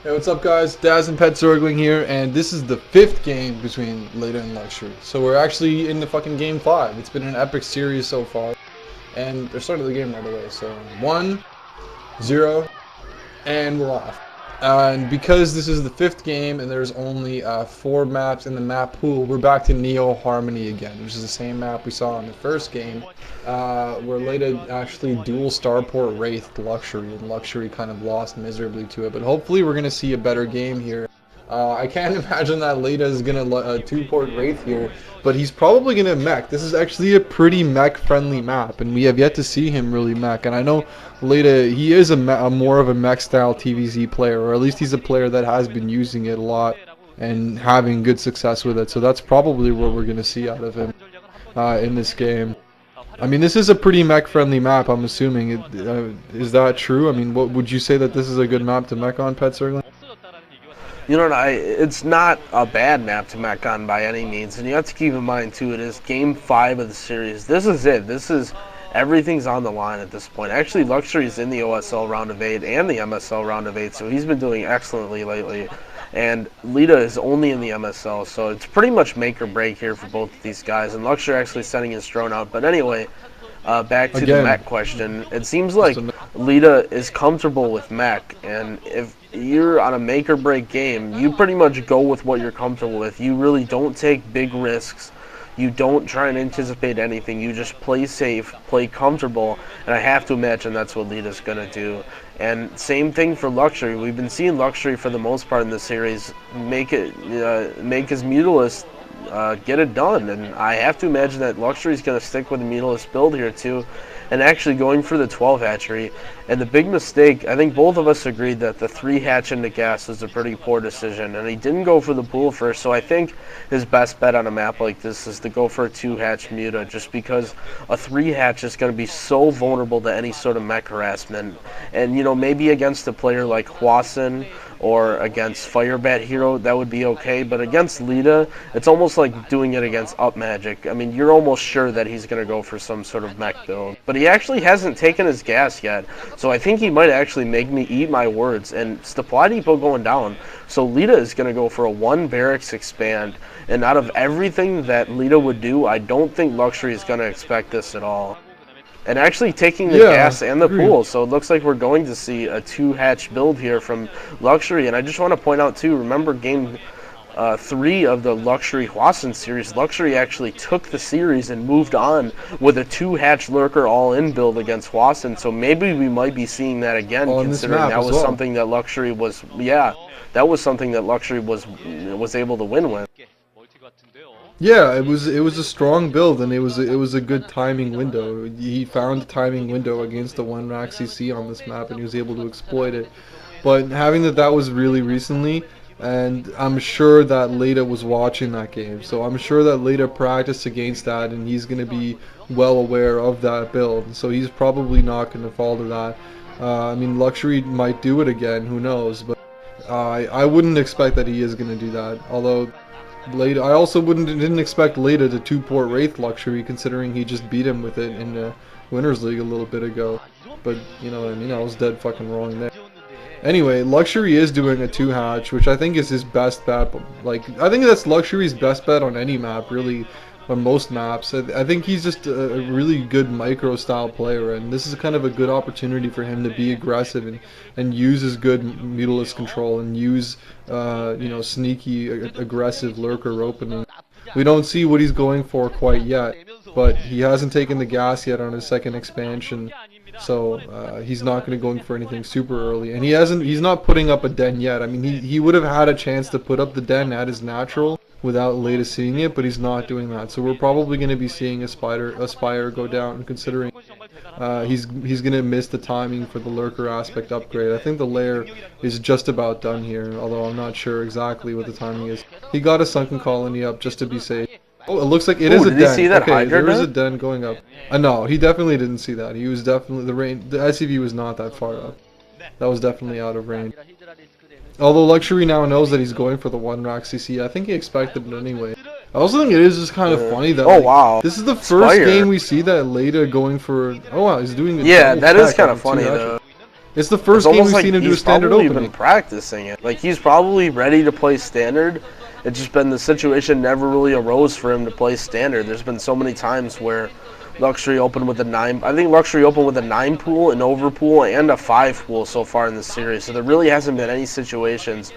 Hey, what's up, guys? Daz and Petzergling here, and this is the 5th game between Leta and Luxury. So we're actually in the fucking game 5. It's been an epic series so far, and they're starting the game right away. So 1, 0, and we're off. And because this is the 5th game and there's only 4 maps in the map pool, we're back to Neo Harmony again, which is the same map we saw in the first game, where Leta actually dual starport wraithed Luxury, and Luxury kind of lost miserably to it. But hopefully we're going to see a better game here. I can't imagine that Leta is going to 2-port Wraith here, but he's probably going to mech. This is actually a pretty mech-friendly map, and we have yet to see him really mech. And I know Leta, he is a more of a mech-style TVZ player, or at least he's a player that has been using it a lot and having good success with it. So that's probably what we're going to see out of him in this game. I mean, this is a pretty mech-friendly map, I'm assuming. Is that true? I mean, what would you say that this is a good map to mech on, Petzergling? You know, it's not a bad map to mech on by any means, and you have to keep in mind too, it is game 5 of the series. This is it. Everything's on the line at this point. Actually, Luxury is in the OSL round of 8 and the MSL round of 8, so he's been doing excellently lately. And Leta is only in the MSL, so it's pretty much make or break here for both of these guys. And Luxury actually sending his drone out. But anyway, back to the mech question. It seems like Leta is comfortable with mech, and if you're on a make or break game, you pretty much go with what you're comfortable with. You really don't take big risks. You don't try and anticipate anything. You just play safe, play comfortable, and I have to imagine that's what Leta's going to do. And same thing for Luxury. We've been seeing Luxury for the most part in the series make his Mutalist get it done, and I have to imagine that Luxury's going to stick with the Mutalist build here too, and actually going for the 12 hatchery. And the big mistake, I think both of us agreed that the 3 hatch into gas was a pretty poor decision, and he didn't go for the pool first, so I think his best bet on a map like this is to go for a 2 hatch Muta, just because a 3 hatch is going to be so vulnerable to any sort of mech harassment. And you know, maybe against a player like Hwasun or against Firebat Hero, that would be okay, but against Leta, it's almost like doing it against Up Magic. I mean, you're almost sure that he's going to go for some sort of mech build. But he actually hasn't taken his gas yet, so I think he might actually make me eat my words. And supply depot going down, so Leta is going to go for a 1 barracks expand, and out of everything that Leta would do, I don't think Luxury is going to expect this at all. And actually taking the gas and the pool, so it looks like we're going to see a 2 hatch build here from Luxury. And I just want to point out too, remember game 3 of the Luxury Hwasun series, Luxury actually took the series and moved on with a 2 hatch lurker all-in build against Hwasun, so maybe we might be seeing that again, considering that was something that Luxury was, that was something that Luxury was able to win with. Yeah, it was a strong build, and it was a good timing window. He found a timing window against the 1 rack CC on this map, and he was able to exploit it. But having that was really recently, and I'm sure that Leta was watching that game, so I'm sure that Leta practiced against that, and he's going to be well aware of that build. So he's probably not going to fall to that. I mean, Luxury might do it again, who knows? But I wouldn't expect that he is going to do that. Although Leta, I also didn't expect Leta to 2-port Wraith Luxury, considering he just beat him with it in the Winners League a little bit ago. But you know what I mean, I was dead fucking wrong there. Anyway, Luxury is doing a 2 hatch, which I think is his best bet. Like, I think that's Luxury's best bet on any map, really, on most maps. I think he's just a really good micro style player, and this is kind of a good opportunity for him to be aggressive and use his good Mutalist control and use you know, sneaky aggressive lurker opening. We don't see what he's going for quite yet, but he hasn't taken the gas yet on his 2nd expansion, so he's not going to go for anything super early, and he's not putting up a den yet. I mean, he would have had a chance to put up the den at his natural without Leta seeing it, but he's not doing that. So we're probably going to be seeing a Spire go down, considering he's going to miss the timing for the lurker aspect upgrade. I think the lair is just about done here, although I'm not sure exactly what the timing is. He got a sunken colony up just to be safe. Oh, it looks like it is a den. Did you see that okay, there is a den going up. No, he definitely didn't see that. He was definitely, the SCV was not that far up. That was definitely out of range. Although Luxury now knows that he's going for the 1 rack CC, I think he expected it anyway. I also think it is just kind of funny that this is the first game we see that Leta going for. Oh wow, he's doing. Yeah, that is kind of funny though. It's the first game we've seen him do a standard opening. He's probably been practicing it. Like, he's probably ready to play standard. It's just been the situation never really arose for him to play standard. There's been so many times where Luxury opened with a 9. I think Luxury opened with a 9 pool, an over pool, and a 5 pool so far in the series. So there really hasn't been any situations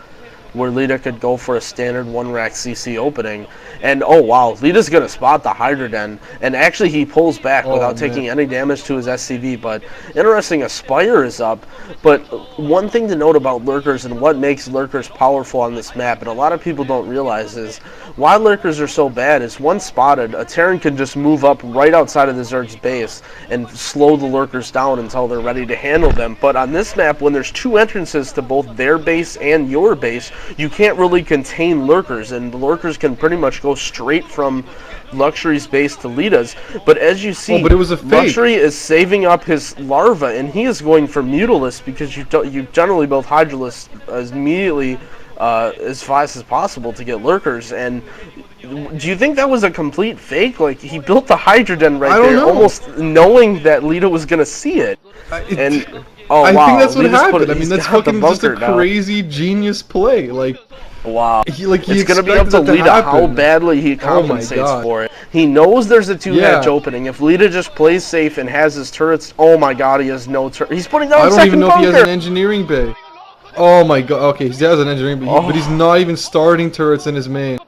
where Leta could go for a standard 1-rack CC opening. And, oh wow, Leta's going to spot the Hydra Den. And actually he pulls back without taking any damage to his SCV. But interesting, a Spire is up. But one thing to note about Lurkers and what makes Lurkers powerful on this map, and a lot of people don't realize, is why Lurkers are so bad is once spotted, a Terran can just move up right outside of the Zerg's base and slow the Lurkers down until they're ready to handle them. But on this map, when there's 2 entrances to both their base and your base, you can't really contain Lurkers, and the Lurkers can pretty much go straight from Luxury's base to Leta's. But as you see, but it was a fake. Luxury is saving up his larva, and he is going for Mutalisk because you generally build Hydralisk immediately as fast as possible to get Lurkers. And do you think that was a complete fake? Like, he built the Hydra Den right there, almost knowing that Leta was going to see it. Oh, I wow. think that's what happened. I mean, that's fucking just a crazy genius play. Like, wow. It's going to be up to Leta how badly he compensates for it. He knows there's a 2-hatch opening. If Leta just plays safe and has his turrets, oh my god, he has no turrets. He's putting down a second bunker. I don't even know if he has an engineering bay. Oh my god. Okay, he has an engineering bay, but he's not even starting turrets in his main.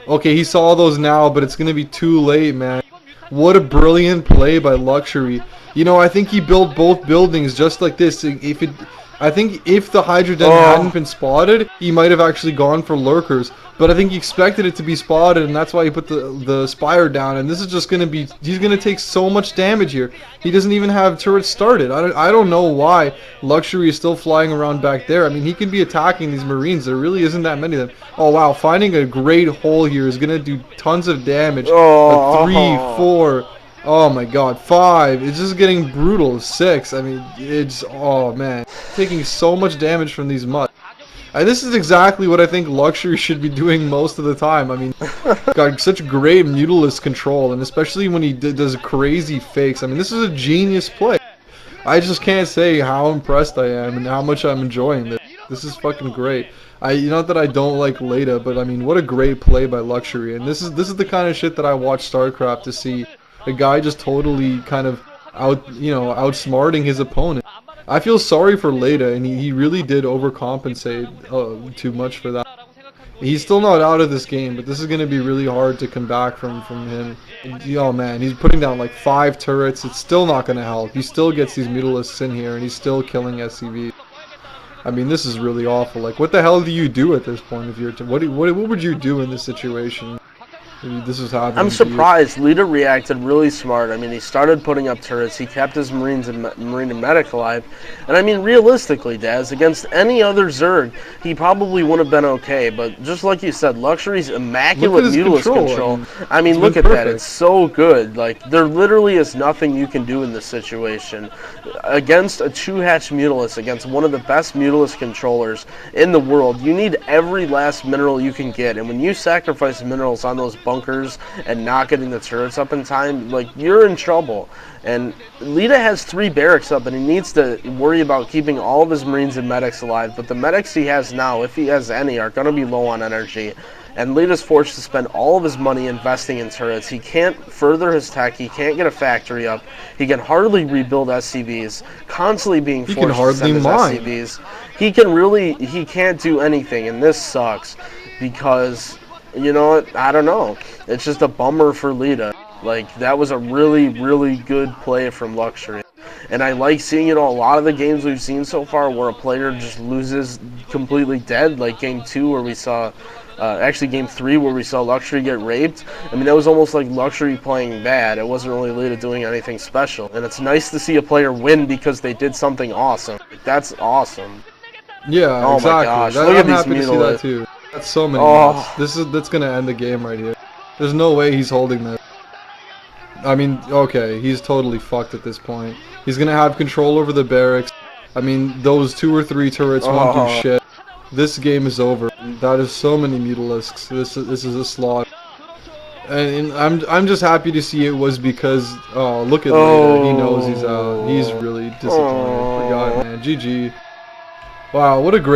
Okay, he saw those now, but it's going to be too late, man. What a brilliant play by Luxury. You know, I think he built both buildings just like this. I think if the Hydra Den hadn't been spotted, he might have actually gone for Lurkers. But I think he expected it to be spotted, and that's why he put the Spire down. And this is just going to be... He's going to take so much damage here. He doesn't even have turrets started. I don't know why Luxury is still flying around back there. I mean, he can be attacking these Marines. There really isn't that many of them. Oh, wow. Finding a great hole here is going to do tons of damage. A 3, 4... Oh my god, 5. It's just getting brutal. 6. I mean, it's... Oh man. Taking so much damage from these mutts. And this is exactly what I think Luxury should be doing most of the time. I mean, got such great Mutalisk control, and especially when he does crazy fakes. I mean, this is a genius play. I just can't say how impressed I am and how much I'm enjoying this. This is fucking great. Not that I don't like Leta, but I mean, what a great play by Luxury. And this is the kind of shit that I watch StarCraft to see. A guy just totally kind of outsmarting his opponent. I feel sorry for Leta, and he really did overcompensate too much for that. He's still not out of this game, but this is going to be really hard to come back from him. Oh man, he's putting down like 5 turrets. It's still not going to help. He still gets these Mutalisks in here, and he's still killing SCV. I mean, this is really awful. Like, what the hell do you do at this point if you're... What would you do in this situation? This is happening. I'm surprised. Leta reacted really smart. I mean, he started putting up turrets. He kept his Marines and Marine and Medic alive. And I mean, realistically, Daz, against any other Zerg, he probably would have been okay. But just like you said, Luxury's immaculate Mutalisk control. I mean, look at that. It's so good. Like, there literally is nothing you can do in this situation. Against a 2-hatch Mutalisk, against one of the best Mutalisk controllers in the world, you need every last mineral you can get. And when you sacrifice minerals on those bunkers and not getting the turrets up in time, like, you're in trouble. And Leta has 3 barracks up, and he needs to worry about keeping all of his Marines and Medics alive. But the Medics he has now, if he has any, are going to be low on energy. And Leta's forced to spend all of his money investing in turrets. He can't further his tech. He can't get a factory up. He can hardly rebuild SCVs. Constantly being forced to send his SCVs. He can't do anything, and this sucks because... You know what? I don't know. It's just a bummer for Leta. Like, that was a really, really good play from Luxury. And I like seeing it on a lot of the games we've seen so far where a player just loses completely dead. Like Game 2 where we saw... actually, Game 3 where we saw Luxury get raped. I mean, that was almost like Luxury playing bad. It wasn't really Leta doing anything special. And it's nice to see a player win because they did something awesome. That's awesome. Yeah, oh exactly. My gosh. Look at I'm happy to see that too. That's so many nuts. That's gonna end the game right here. There's no way he's holding that. I mean, okay, he's totally fucked at this point. He's gonna have control over the barracks. I mean, those 2 or 3 turrets won't do shit. This game is over. That is so many Mutalisks. This is a slaughter. And I'm just happy to see it was because look at Leta. He knows he's out. He's really disappointed. Forgot, man. man. GG. Wow, what a great